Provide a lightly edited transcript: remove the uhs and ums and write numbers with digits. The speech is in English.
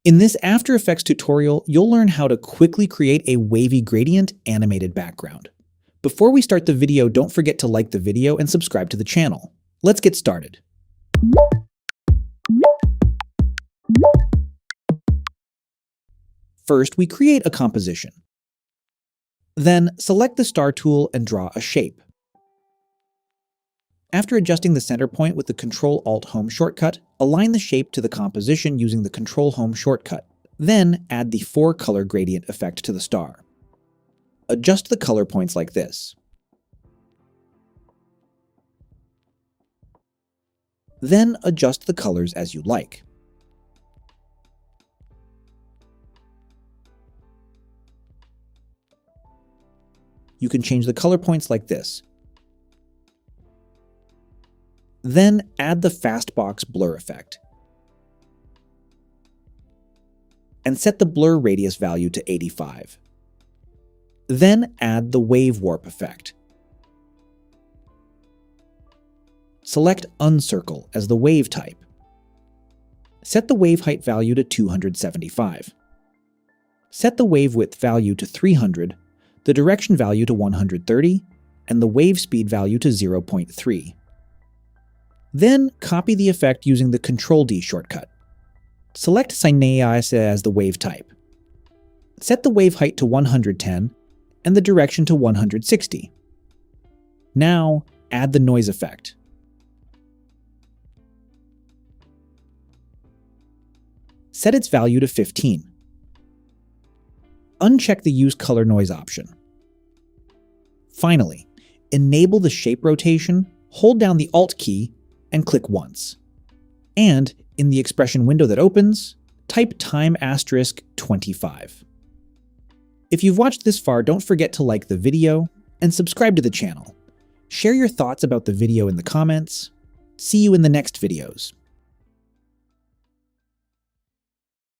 In this After Effects tutorial, you'll learn how to quickly create a wavy gradient animated background. Before we start the video, don't forget to like the video and subscribe to the channel. Let's get started. First, we create a composition. Then, select the star tool and draw a shape. After adjusting the center point with the Ctrl-Alt-Home shortcut, align the shape to the composition using the Ctrl-Home shortcut. Then, add the 4-color gradient effect to the star. Adjust the color points like this. Then, adjust the colors as you like. You can change the color points like this. Then add the Fastbox blur effect. And set the blur radius value to 85. Then add the wave warp effect. Select Uncircle as the wave type. Set the wave height value to 275. Set the wave width value to 300, the direction value to 130, and the wave speed value to 0.3. Then copy the effect using the Ctrl-D shortcut. Select Syneis as the wave type. Set the wave height to 110 and the direction to 160. Now, add the noise effect. Set its value to 15. Uncheck the Use Color Noise option. Finally, enable the shape rotation, hold down the Alt key, and click once. And, in the expression window that opens, type time*25. If you've watched this far, don't forget to like the video and subscribe to the channel. Share your thoughts about the video in the comments. See you in the next videos.